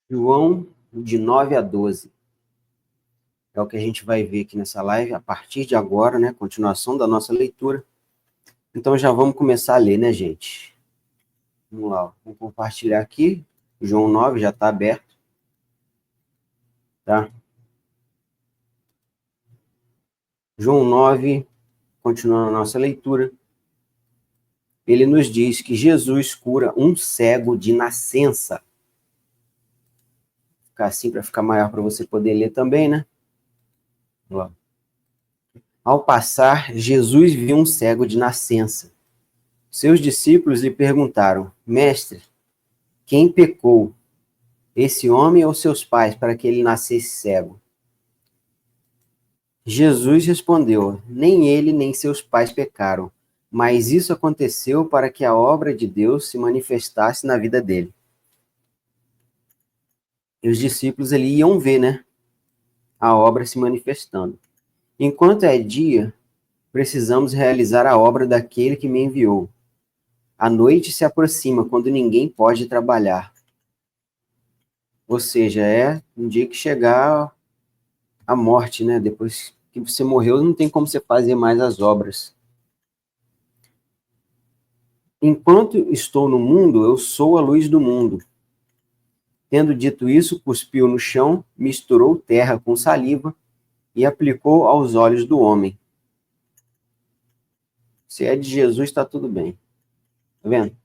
João, de 9 a 12. É o que a gente vai ver aqui nessa live, a partir de agora, né? Continuação da nossa leitura. Então já vamos começar a ler, né, gente? Vamos lá, vou compartilhar aqui. João 9 já está aberto. Tá? João 9, continuando a nossa leitura. Ele nos diz que Jesus cura um cego de nascença. Vou ficar assim para ficar maior para você poder ler também, né? Vamos lá. Ao passar, Jesus viu um cego de nascença. Seus discípulos lhe perguntaram: Mestre, quem pecou, esse homem ou seus pais, para que ele nascesse cego? Jesus respondeu: Nem ele nem seus pais pecaram, mas isso aconteceu para que a obra de Deus se manifestasse na vida dele. E os discípulos ali iam ver, né, a obra se manifestando. Enquanto é dia, precisamos realizar a obra daquele que me enviou. A noite se aproxima quando ninguém pode trabalhar. Ou seja, é um dia que chegar a morte, né? Depois que você morreu, não tem como você fazer mais as obras. Enquanto estou no mundo, eu sou a luz do mundo. Tendo dito isso, cuspiu no chão, misturou terra com saliva e aplicou aos olhos do homem. Se é de Jesus, está tudo bem. Tá vendo?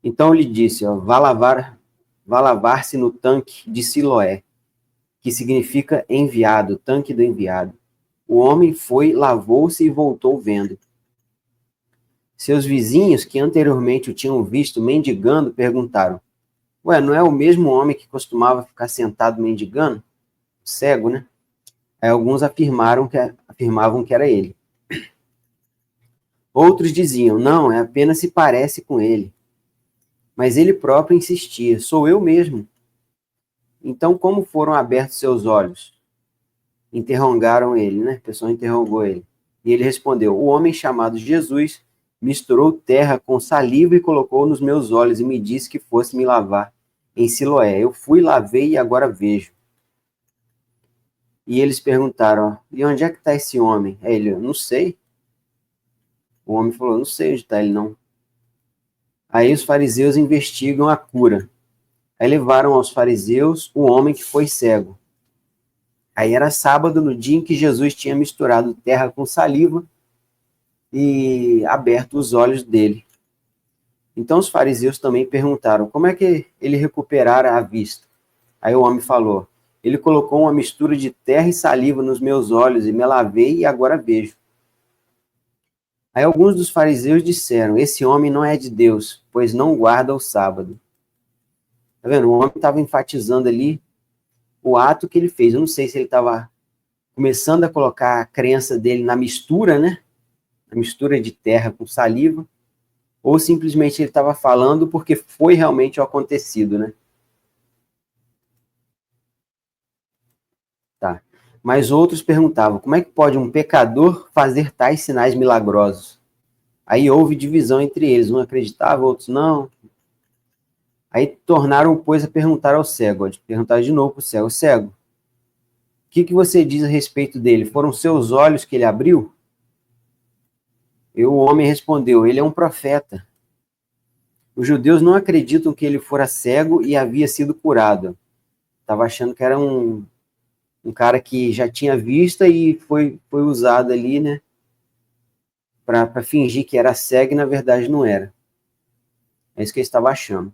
Então lhe disse, ó, vá lavar-se no tanque de Siloé, que significa enviado, tanque do enviado. O homem foi, lavou-se e voltou vendo. Seus vizinhos, que anteriormente o tinham visto mendigando, perguntaram: Ué, não é o mesmo homem que costumava ficar sentado mendigando? Cego, né? Aí alguns afirmavam que era ele. Outros diziam: Não, apenas se parece com ele. Mas ele próprio insistia: Sou eu mesmo. Então, como foram abertos seus olhos? Interrogaram ele, né? A pessoa interrogou ele. E ele respondeu: O homem chamado Jesus misturou terra com saliva e colocou nos meus olhos e me disse que fosse me lavar em Siloé. Eu fui, lavei e agora vejo. E eles perguntaram: E onde é que está esse homem? Aí ele: Não sei. O homem falou: Não sei onde está ele, não. Aí os fariseus investigam a cura. Aí levaram aos fariseus o homem que foi cego. Aí era sábado, no dia em que Jesus tinha misturado terra com saliva e aberto os olhos dele. Então os fariseus também perguntaram: Como é que ele recuperara a vista? Aí o homem falou: Ele colocou uma mistura de terra e saliva nos meus olhos e me lavei e agora vejo. Aí alguns dos fariseus disseram: Esse homem não é de Deus, pois não guarda o sábado. Tá vendo? O homem estava enfatizando ali o ato que ele fez. Eu não sei se ele estava começando a colocar a crença dele na mistura, né? A mistura de terra com saliva, ou simplesmente ele estava falando porque foi realmente o acontecido, né? Tá. Mas outros perguntavam: como é que pode um pecador fazer tais sinais milagrosos? Aí houve divisão entre eles, um acreditava, outros não. Aí tornaram, pois, a perguntar ao cego, perguntaram de novo para o cego: Cego, o que você diz a respeito dele? Foram seus olhos que ele abriu? E o homem respondeu: Ele é um profeta. Os judeus não acreditam que ele fora cego e havia sido curado. Estava achando que era um cara que já tinha vista e foi usado ali, né, para fingir que era cego e na verdade não era. É isso que eles estavam achando.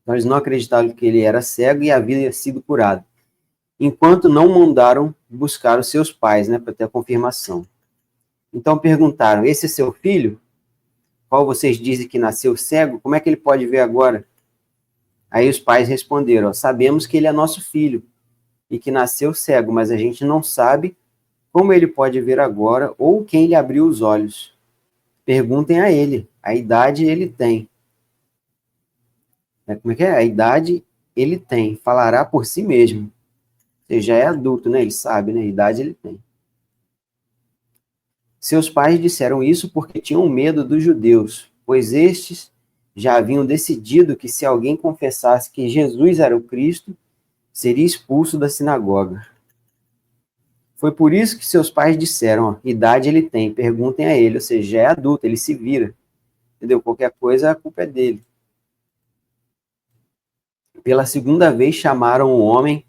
Então eles não acreditavam que ele era cego e havia sido curado. Enquanto não mandaram buscar os seus pais, né, para ter a confirmação. Então perguntaram: Esse é seu filho? Qual vocês dizem que nasceu cego? Como é que ele pode ver agora? Aí os pais responderam: Sabemos que ele é nosso filho e que nasceu cego, mas a gente não sabe como ele pode ver agora ou quem lhe abriu os olhos. Perguntem a ele. A idade ele tem. Como é que é? A idade ele tem. Falará por si mesmo. Ele já é adulto, né? Ele sabe, né? A idade ele tem. Seus pais disseram isso porque tinham medo dos judeus, pois estes já haviam decidido que se alguém confessasse que Jesus era o Cristo, seria expulso da sinagoga. Foi por isso que seus pais disseram, ó, idade ele tem, perguntem a ele, ou seja, já é adulto, ele se vira. Entendeu? Qualquer coisa, a culpa é dele. Pela segunda vez chamaram o homem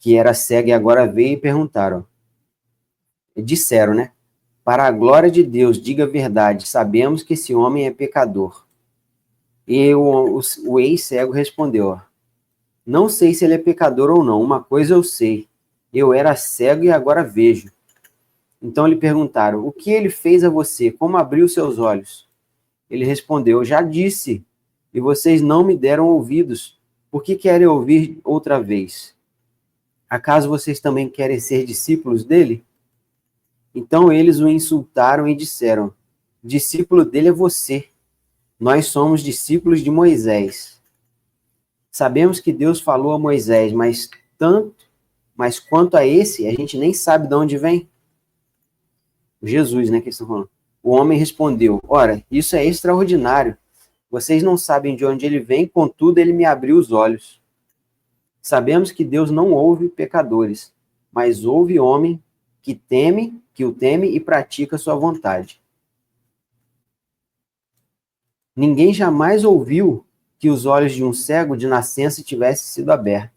que era cego e agora veio e perguntaram. Disseram, né? Para a glória de Deus, diga a verdade, sabemos que esse homem é pecador. E o ex-cego respondeu, ó, não sei se ele é pecador ou não, uma coisa eu sei, eu era cego e agora vejo. Então lhe perguntaram, o que ele fez a você? Como abriu seus olhos? Ele respondeu, eu já disse, e vocês não me deram ouvidos. Por que querem ouvir outra vez? Acaso vocês também querem ser discípulos dele? Então eles o insultaram e disseram, discípulo dele é você. Nós somos discípulos de Moisés. Sabemos que Deus falou a Moisés, mas quanto a esse, a gente nem sabe de onde vem. Jesus, né, que eles estão falando. O homem respondeu, ora, isso é extraordinário. Vocês não sabem de onde ele vem, contudo ele me abriu os olhos. Sabemos que Deus não ouve pecadores, mas ouve homem que o teme e pratica sua vontade. Ninguém jamais ouviu que os olhos de um cego de nascença tivessem sido abertos.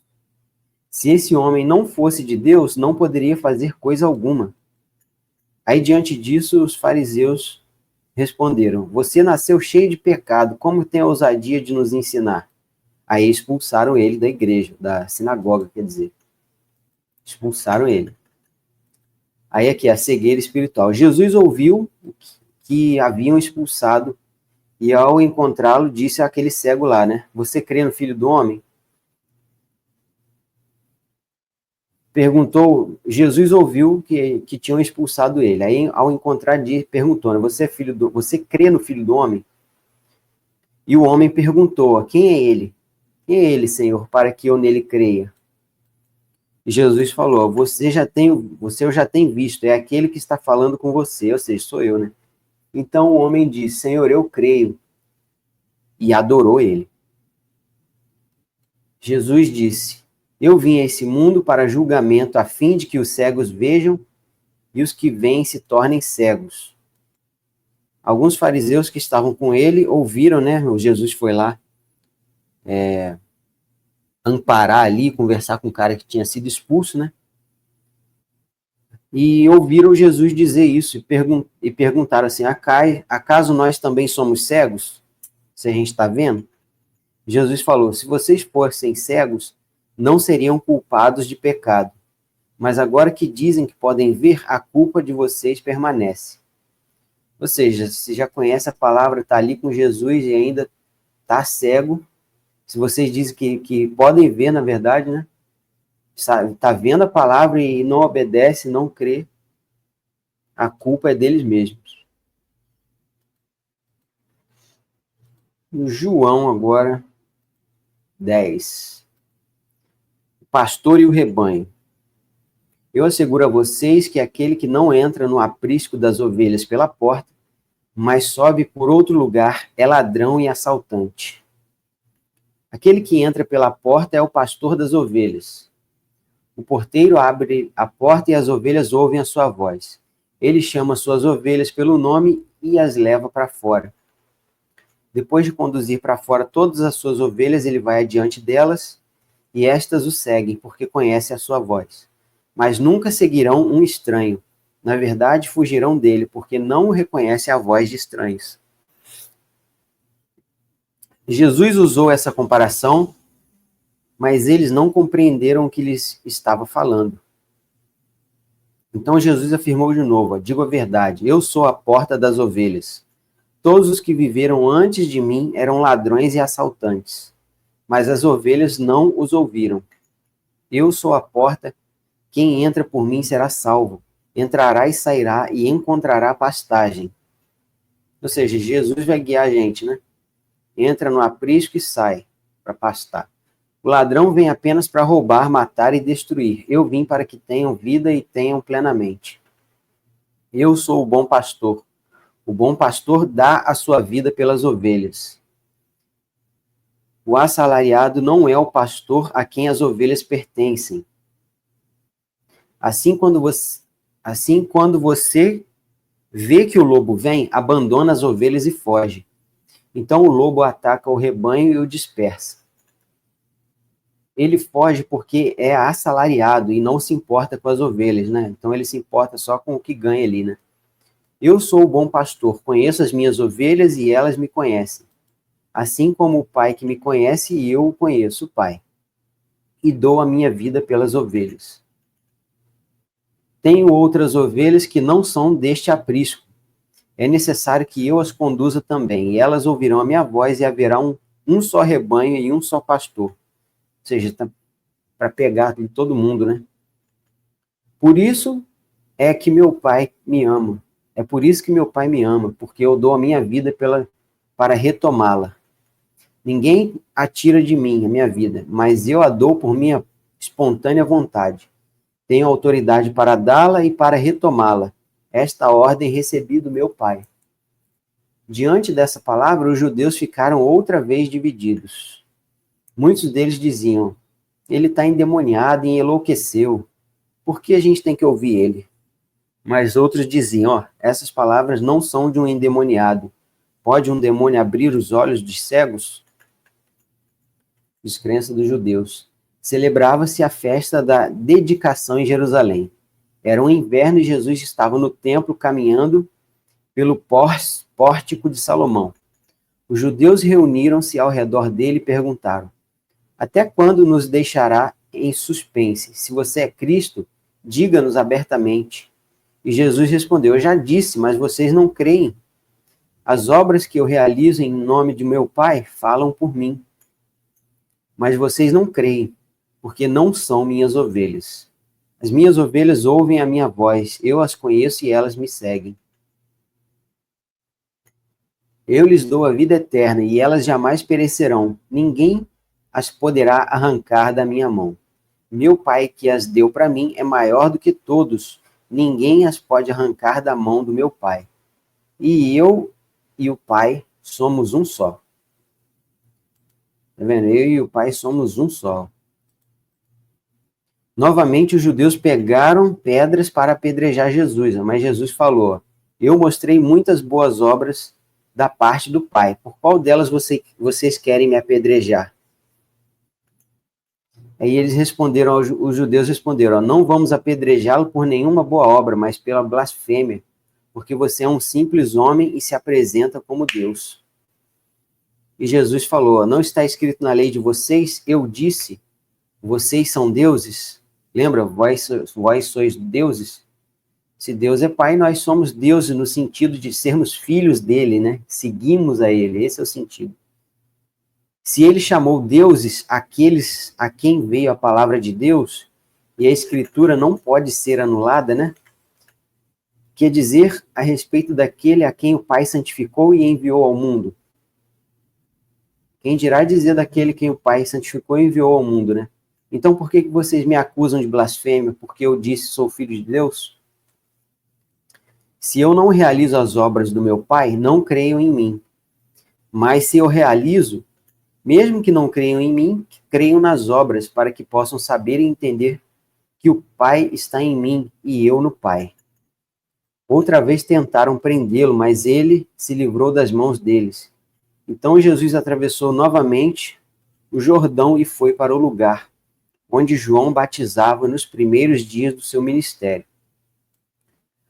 Se esse homem não fosse de Deus, não poderia fazer coisa alguma. Aí, diante disso, os fariseus responderam, você nasceu cheio de pecado, como tem a ousadia de nos ensinar? Aí expulsaram ele da igreja, da sinagoga, quer dizer. Expulsaram ele. Aí aqui, a cegueira espiritual. Jesus ouviu que haviam expulsado e ao encontrá-lo disse àquele cego lá, né? Você crê no Filho do Homem? Perguntou, Jesus ouviu que tinham expulsado ele. Aí, ao encontrar, perguntou, né? Você crê no Filho do Homem? E o homem perguntou, quem é ele? Quem é ele, Senhor, para que eu nele creia? E Jesus falou, você eu já tenho visto, é aquele que está falando com você, ou seja, sou eu, né? Então o homem disse, Senhor, eu creio, e adorou ele. Jesus disse, eu vim a esse mundo para julgamento, a fim de que os cegos vejam e os que veem se tornem cegos. Alguns fariseus que estavam com ele ouviram, né? O Jesus foi lá amparar ali, conversar com o cara que tinha sido expulso, né? E ouviram Jesus dizer isso e perguntaram assim, acaso nós também somos cegos? Se a gente está vendo? Jesus falou, se vocês fossem cegos, não seriam culpados de pecado. Mas agora que dizem que podem ver, a culpa de vocês permanece. Ou seja, se já conhece a palavra, está ali com Jesus e ainda está cego. Se vocês dizem que podem ver, na verdade, né? Está vendo a palavra e não obedece, não crê, a culpa é deles mesmos. No João agora, 10. O pastor e o rebanho. Eu asseguro a vocês que aquele que não entra no aprisco das ovelhas pela porta, mas sobe por outro lugar, é ladrão e assaltante. Aquele que entra pela porta é o pastor das ovelhas. O porteiro abre a porta e as ovelhas ouvem a sua voz. Ele chama suas ovelhas pelo nome e as leva para fora. Depois de conduzir para fora todas as suas ovelhas, ele vai adiante delas e estas o seguem, porque conhecem a sua voz. Mas nunca seguirão um estranho. Na verdade, fugirão dele, porque não reconhecem a voz de estranhos. Jesus usou essa comparação, mas eles não compreenderam o que lhes estava falando. Então Jesus afirmou de novo, digo a verdade, eu sou a porta das ovelhas. Todos os que viveram antes de mim eram ladrões e assaltantes, mas as ovelhas não os ouviram. Eu sou a porta, quem entra por mim será salvo. Entrará e sairá e encontrará pastagem. Ou seja, Jesus vai guiar a gente, né? Entra no aprisco e sai para pastar. O ladrão vem apenas para roubar, matar e destruir. Eu vim para que tenham vida e tenham plenamente. Eu sou o bom pastor. O bom pastor dá a sua vida pelas ovelhas. O assalariado não é o pastor a quem as ovelhas pertencem. Assim, quando você vê que o lobo vem, abandona as ovelhas e foge. Então o lobo ataca o rebanho e o dispersa. Ele foge porque é assalariado e não se importa com as ovelhas, né? Então ele se importa só com o que ganha ali, né? Eu sou o bom pastor, conheço as minhas ovelhas e elas me conhecem. Assim como o Pai que me conhece, eu o conheço, o Pai, e dou a minha vida pelas ovelhas. Tenho outras ovelhas que não são deste aprisco. É necessário que eu as conduza também, e elas ouvirão a minha voz e haverá um só rebanho e um só pastor. Ou seja, tá para pegar todo mundo, né? Por isso é que meu Pai me ama. É por isso que meu Pai me ama, porque eu dou a minha vida para retomá-la. Ninguém a tira de mim, a minha vida, mas eu a dou por minha espontânea vontade. Tenho autoridade para dá-la e para retomá-la. Esta ordem recebi do meu Pai. Diante dessa palavra, os judeus ficaram outra vez divididos. Muitos deles diziam: ele está endemoniado e enlouqueceu. Por que a gente tem que ouvir ele? Mas outros diziam: essas palavras não são de um endemoniado. Pode um demônio abrir os olhos dos cegos? Descrença dos judeus. Celebrava-se a festa da dedicação em Jerusalém. Era um inverno e Jesus estava no templo caminhando pelo pórtico de Salomão. Os judeus reuniram-se ao redor dele e perguntaram: até quando nos deixará em suspense? Se você é Cristo, diga-nos abertamente. E Jesus respondeu: eu já disse, mas vocês não creem. As obras que eu realizo em nome de meu Pai falam por mim. Mas vocês não creem, porque não são minhas ovelhas. As minhas ovelhas ouvem a minha voz, eu as conheço e elas me seguem. Eu lhes dou a vida eterna e elas jamais perecerão. Ninguém as poderá arrancar da minha mão. Meu Pai que as deu para mim é maior do que todos. Ninguém as pode arrancar da mão do meu Pai. E eu e o Pai somos um só. Tá vendo? Eu e o Pai somos um só. Novamente os judeus pegaram pedras para apedrejar Jesus, mas Jesus falou: eu mostrei muitas boas obras da parte do Pai. Por qual delas vocês querem me apedrejar? Aí eles responderam, os judeus responderam: não vamos apedrejá-lo por nenhuma boa obra, mas pela blasfêmia, porque você é um simples homem e se apresenta como Deus. E Jesus falou: não está escrito na lei de vocês? Eu disse, vocês são deuses? Lembra, vós sois deuses? Se Deus é Pai, nós somos deuses no sentido de sermos filhos dele, né? Seguimos a ele, esse é o sentido. Se ele chamou deuses aqueles a quem veio a palavra de Deus, e a escritura não pode ser anulada, né? Quer dizer a respeito daquele a quem o Pai santificou e enviou ao mundo. Quem dirá dizer daquele quem o Pai santificou e enviou ao mundo, né? Então por que vocês me acusam de blasfêmia porque eu disse sou filho de Deus? Se eu não realizo as obras do meu Pai, não creiam em mim. Mas se eu realizo, mesmo que não creiam em mim, creiam nas obras, para que possam saber e entender que o Pai está em mim e eu no Pai. Outra vez tentaram prendê-lo, mas ele se livrou das mãos deles. Então Jesus atravessou novamente o Jordão e foi para o lugar onde João batizava nos primeiros dias do seu ministério.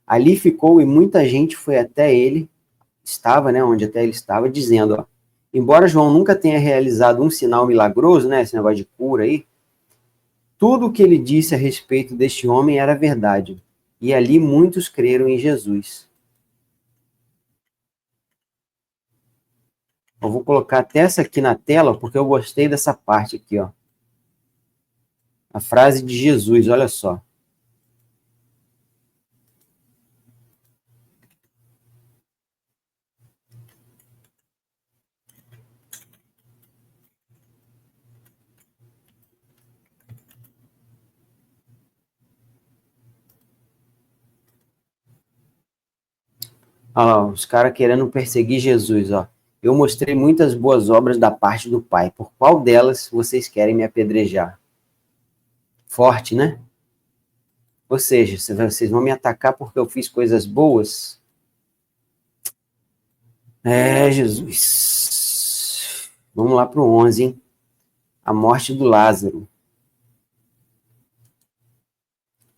Ali ficou e muita gente foi até ele, onde até ele estava, dizendo, embora João nunca tenha realizado um sinal milagroso, né, esse negócio de cura aí, tudo o que ele disse a respeito deste homem era verdade. E ali muitos creram em Jesus. Eu vou colocar até essa aqui na tela, porque eu gostei dessa parte aqui, ó. A frase de Jesus, olha só. Olha lá, os caras querendo perseguir Jesus, ó. Eu mostrei muitas boas obras da parte do Pai. Por qual delas vocês querem me apedrejar? Forte, né? Ou seja, vocês vão me atacar porque eu fiz coisas boas? Jesus. Vamos lá para o 11, hein? A morte do Lázaro.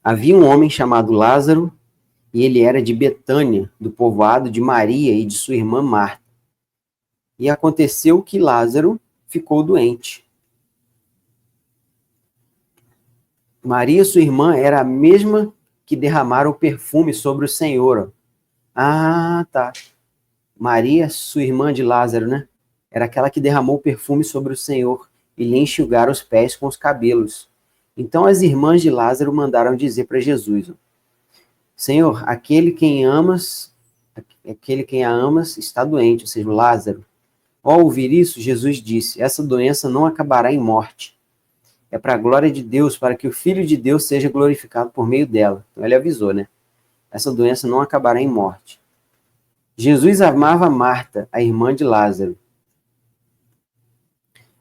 Havia um homem chamado Lázaro, e ele era de Betânia, do povoado de Maria e de sua irmã Marta. E aconteceu que Lázaro ficou doente. Maria, sua irmã, era a mesma que derramara o perfume sobre o Senhor. Ah, tá. Maria, sua irmã de Lázaro, né? Era aquela que derramou o perfume sobre o Senhor e lhe enxugara os pés com os cabelos. Então as irmãs de Lázaro mandaram dizer para Jesus: Senhor, aquele quem a amas está doente, ou seja, Lázaro. Ao ouvir isso, Jesus disse: essa doença não acabará em morte. É para a glória de Deus, para que o Filho de Deus seja glorificado por meio dela. Então ele avisou, né? Essa doença não acabará em morte. Jesus amava Marta, a irmã de Lázaro.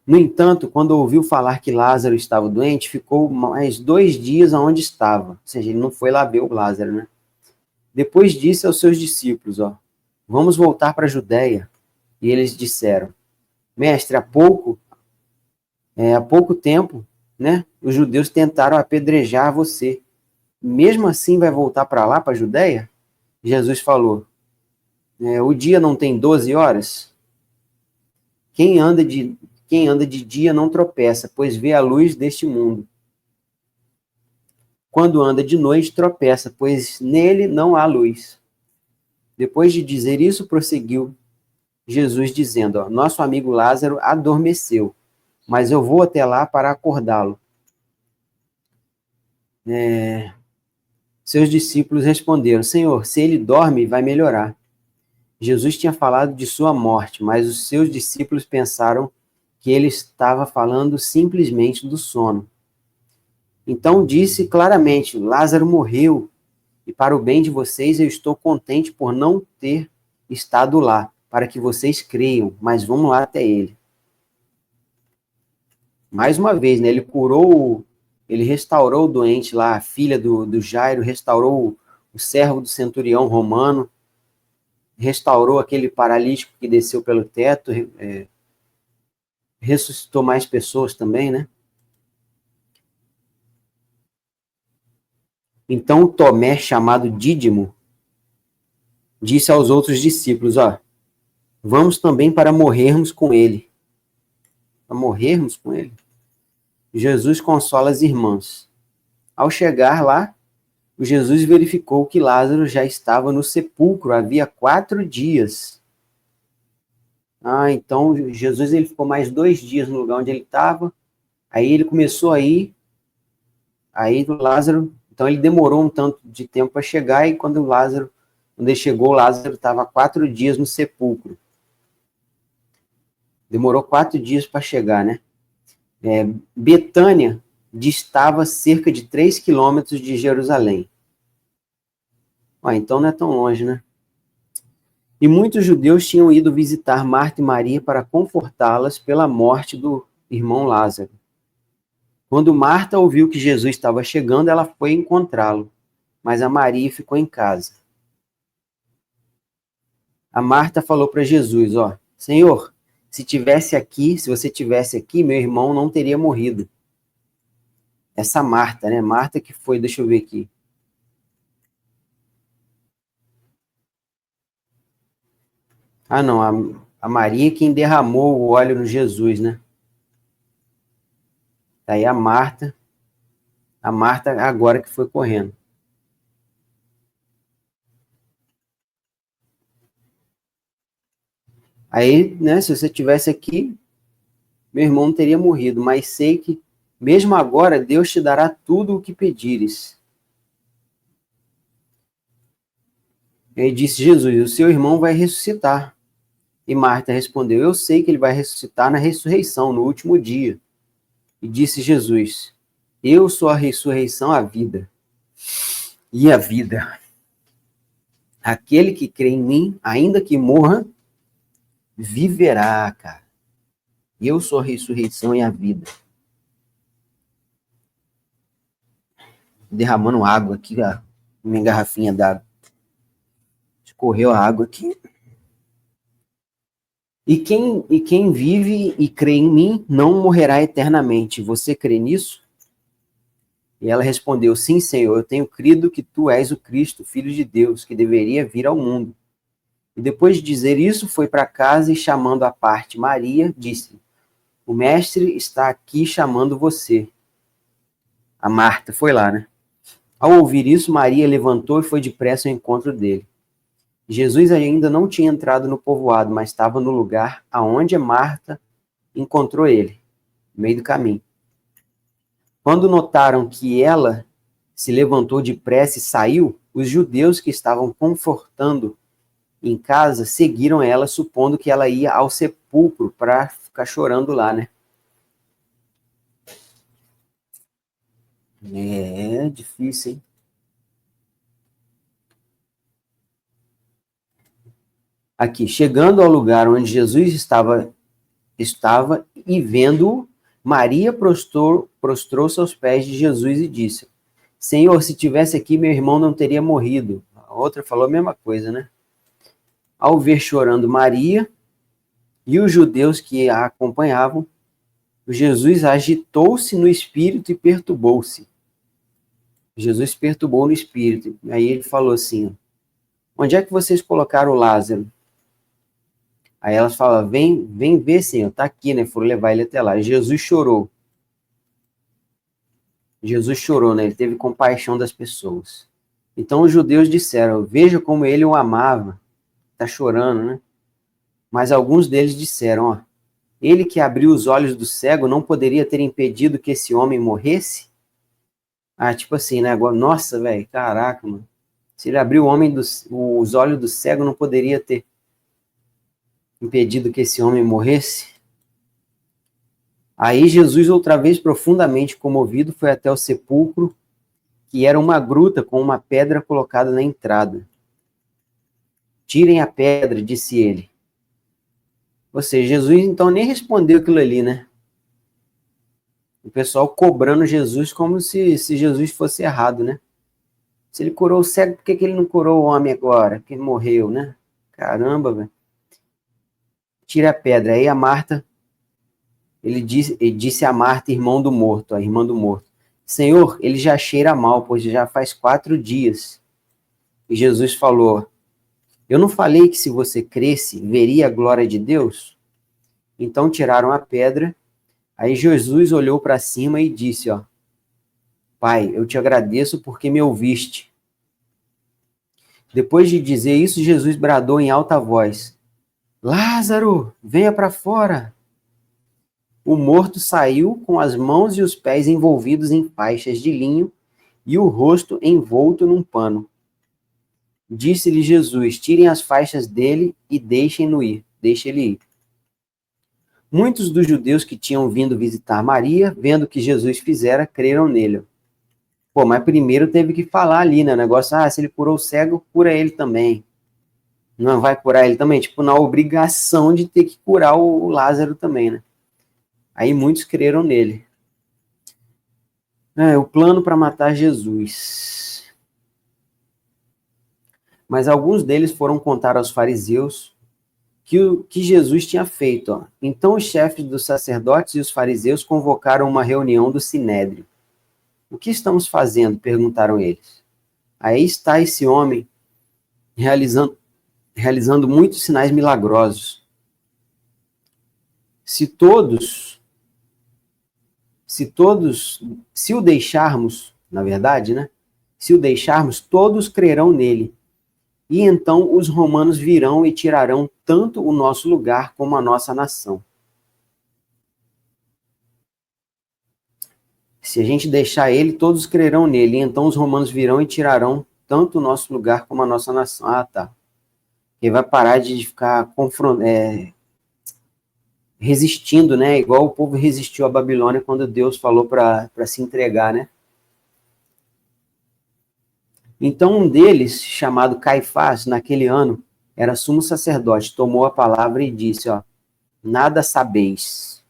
No entanto, quando ouviu falar que Lázaro estava doente, ficou mais 2 dias onde estava. Ou seja, ele não foi lá ver o Lázaro, né? Depois disse aos seus discípulos, vamos voltar para a Judéia. E eles disseram, mestre, há pouco tempo, né, os judeus tentaram apedrejar você. Mesmo assim vai voltar para lá, para a Judéia? Jesus falou, o dia não tem 12 horas? Quem anda de dia não tropeça, pois vê a luz deste mundo. Quando anda de noite, tropeça, pois nele não há luz. Depois de dizer isso, prosseguiu Jesus dizendo, nosso amigo Lázaro adormeceu, mas eu vou até lá para acordá-lo. Seus discípulos responderam, Senhor, se ele dorme, vai melhorar. Jesus tinha falado de sua morte, mas os seus discípulos pensaram que ele estava falando simplesmente do sono. Então disse claramente, Lázaro morreu, e para o bem de vocês eu estou contente por não ter estado lá, para que vocês creiam, mas vamos lá até ele. Mais uma vez, né, ele restaurou o doente lá, a filha do Jairo, restaurou o servo do centurião romano, restaurou aquele paralítico que desceu pelo teto, ressuscitou mais pessoas também, né? Então Tomé, chamado Dídimo, disse aos outros discípulos, vamos também para morrermos com ele. Para morrermos com ele? Jesus consola as irmãs. Ao chegar lá, o Jesus verificou que Lázaro já estava no sepulcro havia 4 dias. Então Jesus ele ficou mais 2 dias no lugar onde ele estava. Aí ele começou a ir. Aí o Lázaro, então ele demorou um tanto de tempo para chegar. E quando ele chegou, Lázaro estava 4 dias no sepulcro. Demorou 4 dias para chegar, né? Betânia distava cerca de 3 quilômetros de Jerusalém. Então não é tão longe, né? E muitos judeus tinham ido visitar Marta e Maria para confortá-las pela morte do irmão Lázaro. Quando Marta ouviu que Jesus estava chegando, ela foi encontrá-lo, mas a Maria ficou em casa. A Marta falou para Jesus, Senhor, se você tivesse aqui, meu irmão não teria morrido. Essa Marta, né? Marta que foi, deixa eu ver aqui. Não, a Maria quem derramou o óleo no Jesus, né? Aí a Marta agora que foi correndo. Aí, né, se você tivesse aqui, meu irmão não teria morrido, mas sei que, mesmo agora, Deus te dará tudo o que pedires. Aí disse Jesus, o seu irmão vai ressuscitar. E Marta respondeu, eu sei que ele vai ressuscitar na ressurreição, no último dia. E disse Jesus, eu sou a ressurreição, a vida. E a vida. Aquele que crê em mim, ainda que morra, viverá, cara. Eu sou a ressurreição e a vida. Derramando água aqui, ó, minha garrafinha d'água. Escorreu a água aqui. E quem vive e crê em mim não morrerá eternamente. Você crê nisso? E ela respondeu, sim, Senhor, eu tenho crido que tu és o Cristo, Filho de Deus, que deveria vir ao mundo. E depois de dizer isso, foi para casa e, chamando à parte Maria, disse, o mestre está aqui chamando você. A Marta foi lá, né? Ao ouvir isso, Maria levantou e foi depressa ao encontro dele. Jesus ainda não tinha entrado no povoado, mas estava no lugar aonde Marta encontrou ele, no meio do caminho. Quando notaram que ela se levantou depressa e saiu, os judeus que estavam confortando em casa seguiram ela, supondo que ela ia ao sepulcro para ficar chorando lá, né? É difícil, hein? Aqui, chegando ao lugar onde Jesus estava e vendo-o, Maria prostrou-se aos pés de Jesus e disse, Senhor, se tivesse aqui, meu irmão não teria morrido. A outra falou a mesma coisa, né? Ao ver chorando Maria e os judeus que a acompanhavam, Jesus agitou-se no espírito e perturbou-se. Jesus perturbou no espírito. Aí ele falou assim, onde é que vocês colocaram o Lázaro? Aí elas falam, vem ver, Senhor, tá aqui, né? Foram levar ele até lá. Jesus chorou. Jesus chorou, né? Ele teve compaixão das pessoas. Então os judeus disseram, veja como ele o amava. Tá chorando, né? Mas alguns deles disseram, ó, ele que abriu os olhos do cego não poderia ter impedido que esse homem morresse? Ah, tipo assim, né? Agora, nossa, velho, caraca, mano. Se ele abriu os olhos do cego, não poderia ter impedido que esse homem morresse? Aí Jesus, outra vez profundamente comovido, foi até o sepulcro, que era uma gruta com uma pedra colocada na entrada. Tirem a pedra, disse ele. Ou seja, Jesus então nem respondeu aquilo ali, né? O pessoal cobrando Jesus como se Jesus fosse errado, né? Se ele curou o cego, por que ele não curou o homem agora? Que ele morreu, né? Caramba, velho. Tira a pedra. Aí a Marta, ele disse a Marta, irmã do morto, Senhor, ele já cheira mal, pois já faz 4 dias. E Jesus falou, eu não falei que se você cresce, veria a glória de Deus? Então tiraram a pedra. Aí Jesus olhou para cima e disse, ó, Pai, eu te agradeço porque me ouviste. Depois de dizer isso, Jesus bradou em alta voz, Lázaro, venha para fora. O morto saiu com as mãos e os pés envolvidos em faixas de linho e o rosto envolto num pano. Disse-lhe Jesus, tirem as faixas dele e deixem-no ir. Deixe ele ir. Muitos dos judeus que tinham vindo visitar Maria, vendo o que Jesus fizera, creram nele. Pô, mas primeiro teve que falar ali, né? O negócio, se ele curou o cego, cura ele também. Não vai curar ele também? Tipo, na obrigação de ter que curar o Lázaro também, né? Aí muitos creram nele. O plano para matar Jesus. Mas alguns deles foram contar aos fariseus que Jesus tinha feito. Ó. Então os chefes dos sacerdotes e os fariseus convocaram uma reunião do Sinédrio. O que estamos fazendo? Perguntaram eles. Aí está esse homem realizando muitos sinais milagrosos. Se o deixarmos, na verdade, né? Se o deixarmos, todos crerão nele. E então os romanos virão e tirarão tanto o nosso lugar como a nossa nação. Se a gente deixar ele, todos crerão nele. E então os romanos virão e tirarão tanto o nosso lugar como a nossa nação. Ah, tá. Ele vai parar de ficar resistindo, né? Igual o povo resistiu à Babilônia quando Deus falou para se entregar, né? Então um deles, chamado Caifás, naquele ano, era sumo sacerdote, tomou a palavra e disse, ó, nada sabeis,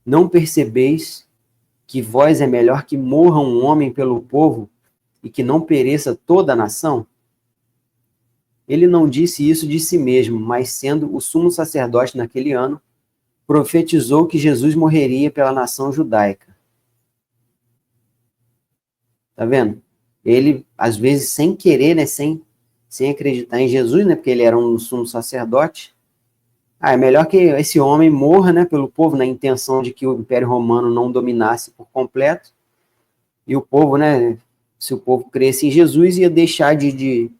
não percebeis que vós é melhor que morra um homem pelo povo e que não pereça toda a nação? Ele não disse isso de si mesmo, mas sendo o sumo sacerdote naquele ano, profetizou que Jesus morreria pela nação judaica. Tá vendo? Ele, às vezes, sem querer, né, sem acreditar em Jesus, né, porque ele era um sumo sacerdote, é melhor que esse homem morra, né, pelo povo, na intenção de que o Império Romano não dominasse por completo, e o povo, né, se o povo cresce em Jesus, ia deixar de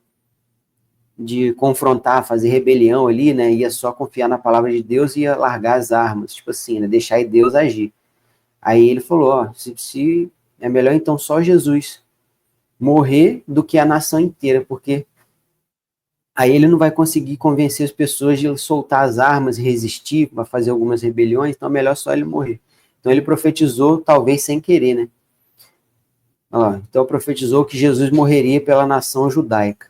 confrontar, fazer rebelião ali, né, ia só confiar na palavra de Deus e ia largar as armas, tipo assim, né, deixar Deus agir. Aí ele falou, ó, se é melhor então só Jesus morrer do que a nação inteira, porque aí ele não vai conseguir convencer as pessoas de soltar as armas e resistir, para fazer algumas rebeliões, então é melhor só ele morrer. Então ele profetizou, talvez sem querer, né? Ó, então profetizou que Jesus morreria pela nação judaica.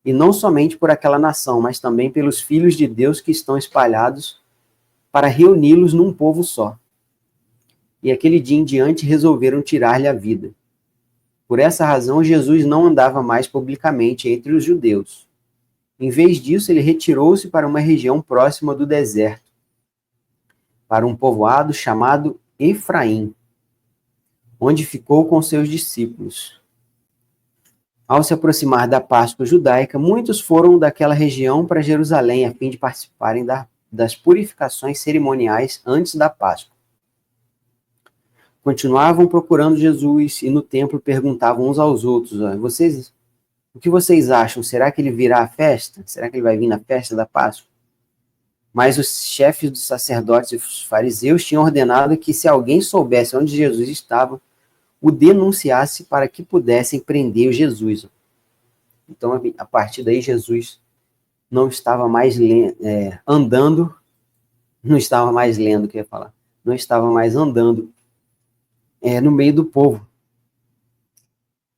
E não somente por aquela nação, mas também pelos filhos de Deus que estão espalhados para reuni-los num povo só. E aquele dia em diante resolveram tirar-lhe a vida. Por essa razão, Jesus não andava mais publicamente entre os judeus. Em vez disso, ele retirou-se para uma região próxima do deserto, para um povoado chamado Efraim, onde ficou com seus discípulos. Ao se aproximar da Páscoa judaica, muitos foram daquela região para Jerusalém, a fim de participarem das purificações cerimoniais antes da Páscoa. Continuavam procurando Jesus e no templo perguntavam uns aos outros, o que vocês acham? Será que ele virá à festa? Será que ele vai vir na festa da Páscoa? Mas os chefes dos sacerdotes e os fariseus tinham ordenado que se alguém soubesse onde Jesus estava, o denunciasse para que pudessem prender Jesus. Então, a partir daí, Jesus não estava mais andando, não estava mais lendo, que eu ia falar, não estava mais andando no meio do povo.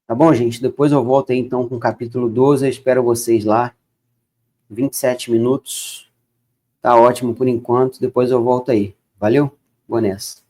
Tá bom, gente? Depois eu volto aí, então, com o capítulo 12, eu espero vocês lá, 27 minutos, tá ótimo por enquanto, depois eu volto aí. Valeu? Vou nessa.